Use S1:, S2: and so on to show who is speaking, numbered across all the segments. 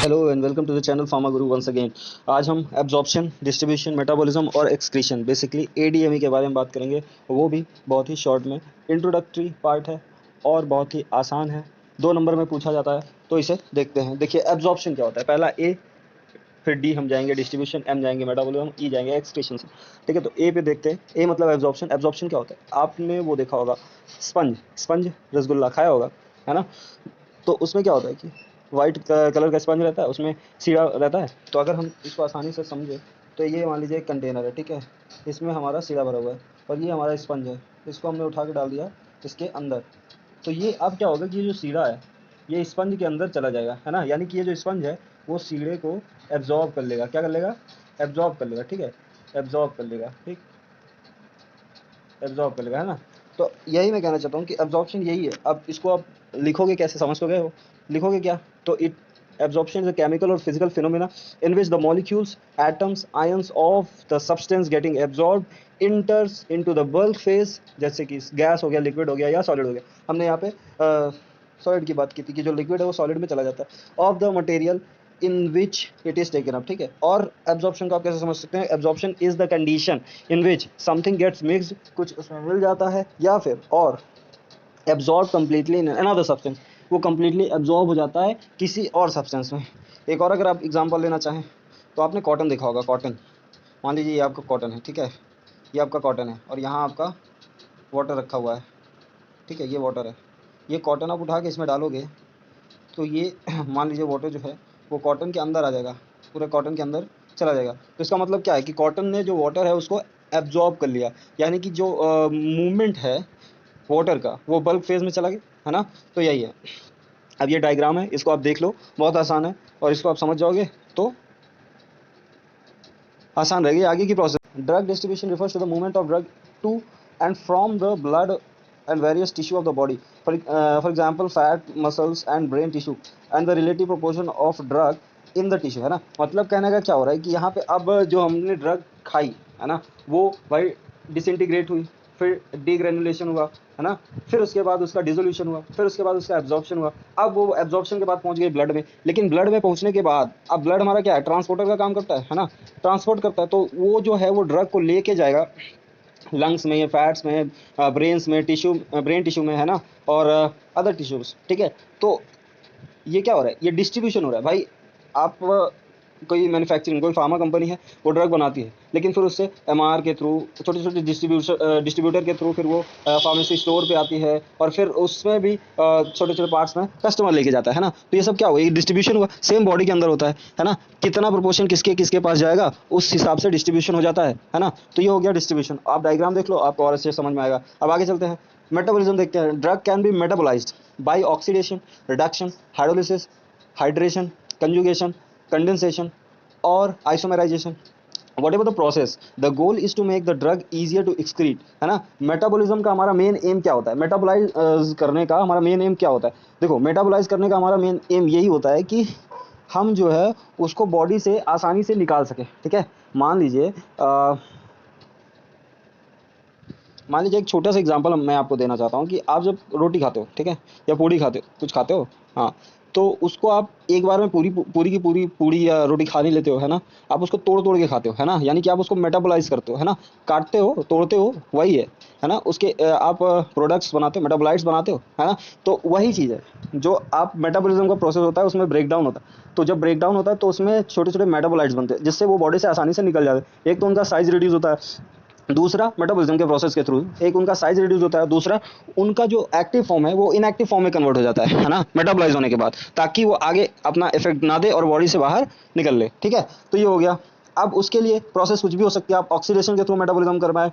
S1: Hello and welcome to the channel pharma guru once again. आज हम absorption, distribution, metabolism और excretion basically ADME के बारे में बात करेंगे। वो भी बहुत ही शॉर्ट में। इंट्रोडक्टरी पार्ट है और बहुत ही आसान है, 2 नंबर में पूछा जाता है, तो इसे देखते हैं। देखिए एब्जॉर्प्शन क्या होता है, पहला ए, फिर डी हम जाएंगे डिस्ट्रीब्यूशन, एम जाएंगे मेटाबॉलिज्म, ई जाएंगे एक्सक्रीशन से। ठीक है, तो ए पे देखते हैं। ए मतलब एब्जॉर्प्शन। एब्जॉर्प्शन क्या होता है, आपने वो देखा होगा स्पंज, स्पंज रसगुल्ला खाया होगा, है ना। तो उसमें क्या होता है कि वाइट कलर का स्पंज रहता है, उसमें सीढ़ा रहता है। तो अगर हम इसको आसानी से समझे तो ये मान लीजिए एक कंटेनर है, ठीक है, इसमें हमारा सीढ़ा भरा हुआ है और ये हमारा स्पंज है, इसको हमने उठा के डाल दिया इसके अंदर। तो ये अब क्या होगा कि ये जो सीढ़ा है ये स्पंज के अंदर चला जाएगा, है ना। यानी कि ये जो स्पंज है वो सीढ़े को एब्जॉर्ब कर लेगा। क्या कर लेगा? एब्जॉर्ब कर लेगा, ठीक है, एब्जॉर्ब कर लेगा, ठीक, एब्जॉर्ब कर लेगा, है ना। तो यही मैं कहना चाहता हूँ कि एब्जॉर्प्शन यही है। अब इसको आप लिखोगे कैसे, समझ तो गए हो, लिखोगे क्या? तो it absorption is a chemical or physical phenomena in which the molecules, atoms, ions of the substance getting absorbed enters into the bulk phase, जैसे कि गैस हो गया, लिक्विड हो गया या सॉलिड हो गया। हमने यहाँ पे सॉलिड की बात की थी कि जो लिक्विड है वो सॉलिड में चला जाता है, of the material in which it is taken up, ठीक है। और एब्जॉर्प्शन को आप कैसे समझ सकते हैं? Absorption is the condition in which something gets mixed, कुछ उसमें मिल जाता है, या फिर और absorb completely in another substance, वो कम्प्लीटली एब्जॉर्ब हो जाता है किसी और सब्सटेंस में। एक और अगर आप एग्जांपल लेना चाहें तो आपने कॉटन देखा होगा, कॉटन, मान लीजिए ये आपका कॉटन है, ठीक है, ये आपका कॉटन है और यहाँ आपका वाटर रखा हुआ है, ठीक है, ये वाटर है। ये कॉटन आप उठा के इसमें डालोगे तो ये मान लीजिए वाटर जो है वो कॉटन के अंदर आ जाएगा, पूरे कॉटन के अंदर चला जाएगा। तो इसका मतलब क्या है कि कॉटन ने जो वाटर है उसको एब्जॉर्ब कर लिया, यानी कि जो मूवमेंट है वाटर का वो बल्क फेज में चला गया, है ना। तो यही है। अब ये डायग्राम है, इसको आप देख लो, बहुत आसान है, और इसको आप समझ जाओगे तो आसान रहेगी आगे की process. Drug distribution refers to the movement of drug to and from the blood and various tissue of the body, for example fat, muscles and brain tissue and the relative proportion of drug in the tissue, है ना। मतलब कहने का क्या हो रहा है कि यहाँ पे अब जो हमने ड्रग खाई, है ना, वो भाई डिसइंटीग्रेट हुई, फिर डीग्रेनुलेशन हुआ, है ना, फिर उसके बाद उसका डिसोल्यूशन हुआ, फिर उसके बाद उसका एब्जॉर्प्शन हुआ। अब वो एब्जॉर्प्शन के बाद पहुंच गई ब्लड में, लेकिन ब्लड में पहुंचने के बाद अब ब्लड हमारा क्या है, ट्रांसपोर्टर का काम करता है ना, ट्रांसपोर्ट करता है। तो वो जो है वो ड्रग को लेके जाएगा लंग्स में, फैट्स में, ब्रेन्स में, टिश्यू, ब्रेन टिश्यू में, है ना, और अदर टिश्यूज, ठीक है। तो ये क्या हो रहा है, ये डिस्ट्रीब्यूशन हो रहा है भाई। आप कोई मैन्युफैक्चरिंग, कोई फार्मा कंपनी है, वो ड्रग बनाती है, लेकिन फिर उससे एमआर के थ्रू, छोटे छोटे डिस्ट्रीब्यूटर के थ्रू फिर वो फार्मेसी स्टोर पे आती है, और फिर उसमें भी छोटे छोटे पार्ट्स में कस्टमर लेके जाता है ना। तो ये सब क्या हुआ, ये डिस्ट्रीब्यूशन हुआ, सेम बॉडी के अंदर होता है ना। कितना प्रोपोर्शन किसके किसके पास जाएगा उस हिसाब से डिस्ट्रीब्यूशन हो जाता है ना। तो ये हो गया डिस्ट्रीब्यूशन। आप डायग्राम देख लो, आपको और अच्छे समझ में आएगा। अब आगे चलते हैं, मेटाबॉलिज्म देखते हैं। Drug can be metabolised by oxidation, reduction, hydrolysis, hydration, conjugation, condensation और isomerisation, whatever the process, the goal is to make the drug easier to excrete, है ना। मेटाबॉलिज्म का हमारा मेन एम क्या होता है, मेटाबोलाइज करने का हमारा मेन एम क्या होता है? देखो, मेटाबोलाइज करने का हमारा मेन एम यही होता है कि हम जो है उसको बॉडी से आसानी से निकाल सके, ठीक है। मान लीजिए मान लीजिए एक छोटा सा एग्जांपल मैं आपको देना चाहता हूँ कि आप जब रोटी खाते हो, ठीक है, या पूड़ी खाते हो, कुछ खाते हो, हाँ, तो उसको आप एक बार में पूरी पूरी की पूरी पूड़ी या रोटी खा नहीं लेते हो, है ना। आप उसको तोड़ तोड़ के खाते हो, है ना, यानी कि आप उसको मेटाबोलाइज करते हो, है ना, काटते हो, तोड़ते हो, वही है ना। उसके आप प्रोडक्ट्स बनाते हो, मेटाबोलाइट्स बनाते हो, है ना। तो वही चीज़ है, जो आप मेटाबॉलिज्म का प्रोसेस होता है उसमें ब्रेक डाउन होता है। तो जब ब्रेक डाउन होता है तो उसमें छोटे छोटे मेटाबोलाइट्स बनते हैं, जिससे वो बॉडी से आसानी से निकल जाते हैं। एक तो उनका साइज रिड्यूस होता है, दूसरा मेटाबॉलिज्म के प्रोसेस के थ्रू एक उनका साइज रिड्यूस होता है, दूसरा उनका जो एक्टिव फॉर्म है वो इनएक्टिव फॉर्म में कन्वर्ट हो जाता है ना, मेटाबॉलाइज होने के बाद, ताकि वो आगे अपना इफेक्ट ना दे और बॉडी से बाहर निकल ले, ठीक है। तो ये हो गया। अब उसके लिए प्रोसेस कुछ भी हो सकती है, आप ऑक्सीडेशन के थ्रू मेटाबॉलिज्म करवाएं,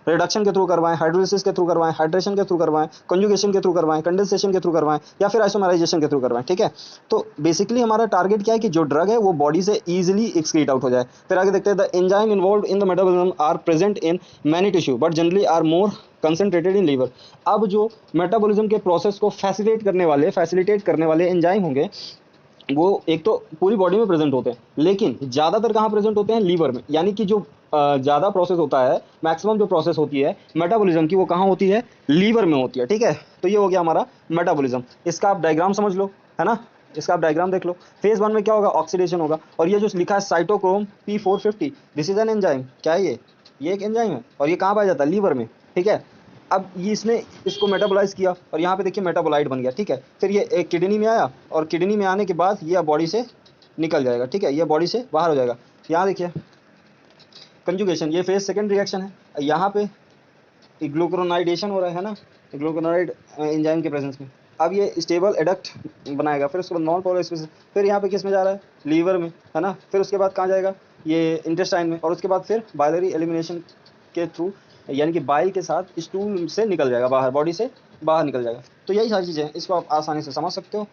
S1: रिडक्शन के थ्रू करवाएं, हाइड्रोलिसिस के थ्रू करवाएं, हाइड्रेशन के थ्रू करवाएं, कंजुगेशन के थ्रू करवाएं, कंडेंसेशन के थ्रू करवाएं, या फिर आइसोमराइजेशन के थ्रू करवाएं, ठीक है। तो बेसिकली हमारा टारगेट क्या है कि जो ड्रग है वो बॉडी से इजीली एक्सक्रीट आउट हो जाए। फिर आगे देखते हैं, the enzyme involve in the metabolism are present in many tissue but generally are more concentrated in liver. अब जो मेटाबॉलिज्म के प्रोसेस को फैसिलिटेट करने वाले एंजाइम होंगे वो एक तो पूरी बॉडी में प्रेजेंट होते हैं, लेकिन ज़्यादातर कहाँ प्रेजेंट होते हैं, लीवर में। यानी कि जो ज़्यादा प्रोसेस होता है, मैक्सिमम जो प्रोसेस होती है मेटाबॉलिज्म की, वो कहाँ होती है, लीवर में होती है, ठीक है। तो ये हो गया हमारा मेटाबॉलिज्म। इसका आप डायग्राम समझ लो, है ना। इसका आप डायग्राम देख लो। फेज 1 में क्या होगा, ऑक्सीडेशन होगा। और ये जो लिखा है cytochrome P450, this is an enzyme. क्या है ये एक एंजाइम है और ये कहाँ पाया जाता है, लीवर में, ठीक है। अब ये इसने इसको मेटाबोलाइज किया और यहाँ पे देखिए मेटाबोलाइट बन गया, ठीक है। फिर ये एक किडनी में आया और किडनी में आने के बाद ये बॉडी से निकल जाएगा, ठीक है, ये बॉडी से बाहर हो जाएगा। यहाँ देखिए कंजुगेशन, ये फेज सेकंड रिएक्शन है। यहाँ पे ग्लूकोनाइडेशन हो रहा है ना, ग्लूकोनाइड एंजाइम के प्रेजेंस में। अब ये स्टेबल एडक्ट बनाएगा, फिर उसके बाद नॉन पोलर स्पीसीज, फिर यहाँ पे किस में जा रहा है, लीवर में, है ना। फिर उसके बाद कहाँ जाएगा, ये इंटेस्टाइन में, और उसके बाद फिर बाइलरी एलिमिनेशन के थ्रू, यानी कि बाइल के साथ स्टूल से निकल जाएगा बाहर, बॉडी से बाहर निकल जाएगा। तो यही सारी चीज़ें हैं, इसको आप आसानी से समझ सकते हो।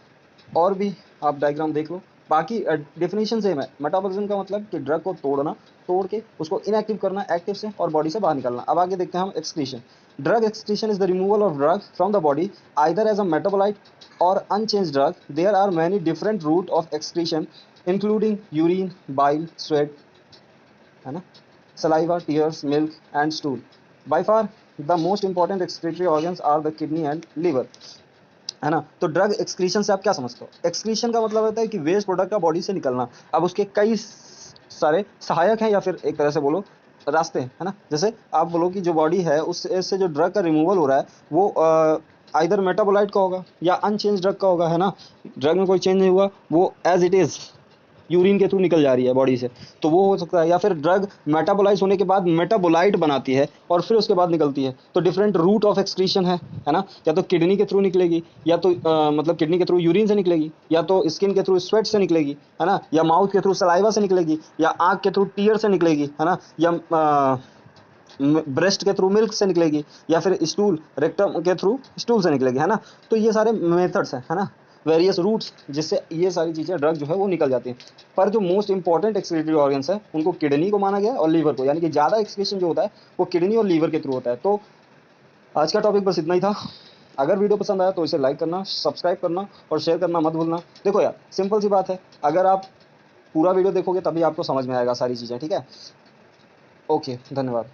S1: और भी आप डायग्राम देख लो। बाकी डेफिनेशन सेम है। मेटाबॉलिज्म का मतलब कि ड्रग को तोड़ना, तोड़ के उसको इनएक्टिव करना एक्टिव से और बॉडी से बाहर निकालना। अब आगे देखते हैं हम excretion. Drug excretion is the removal of drug from the body either as a metabolite or unchanged drug. There are many different route of excretion including urine, bile, sweat, है ना, saliva, tears, milk and stool. By far the most important excretory organs are the kidney and liver, है ना। तो drug excretion से आप क्या समझते हो, एक्सक्रीशन का मतलब होता है कि वेस्ट प्रोडक्ट का बॉडी से निकलना। अब उसके कई सारे सहायक हैं या फिर एक तरह से बोलो रास्ते हैं, है ना। जैसे आप बोलो कि जो बॉडी है उससे जो ड्रग का रिमूवल हो रहा है वो आइदर मेटाबोलाइट का होगा या अनचेंज ड्रग का होगा, है ना। ड्रग में कोई चेंज नहीं हुआ, वो एज इट इज यूरिन के थ्रू निकल जा रही है बॉडी से, तो वो हो सकता है। या फिर ड्रग मेटाबोलाइज होने के बाद मेटाबोलाइट बनाती है और फिर उसके बाद निकलती है, तो डिफरेंट रूट ऑफ एक्सक्रीशन है ना। या तो किडनी के थ्रू निकलेगी, या तो मतलब किडनी के थ्रू यूरिन से निकलेगी, या तो स्किन के थ्रू स्वेट से निकलेगी, है ना, या माउथ के थ्रू सलाइवा से निकलेगी, या आँख के थ्रू टीयर से निकलेगी, है ना, या ब्रेस्ट के थ्रू मिल्क से निकलेगी, या फिर स्टूल रेक्टम के थ्रू स्टूल से निकलेगी, है ना। तो ये सारे मेथड्स हैं, है ना, वेरियस रूट्स जिससे ये सारी चीज़ें ड्रग जो है वो निकल जाती हैं। पर जो मोस्ट इंपॉर्टेंट एक्सक्रीटरी ऑर्गन्स है उनको किडनी को माना गया और लीवर को, यानी कि ज़्यादा एक्सक्रीशन जो होता है वो किडनी और लीवर के थ्रू होता है। तो आज का टॉपिक बस इतना ही था। अगर वीडियो पसंद आया तो इसे लाइक करना, सब्सक्राइब करना और शेयर करना मत भूलना। देखो यार, सिंपल सी बात है, अगर आप पूरा वीडियो देखोगे तभी आपको समझ में आएगा सारी चीज़ें, ठीक है। ओके, धन्यवाद।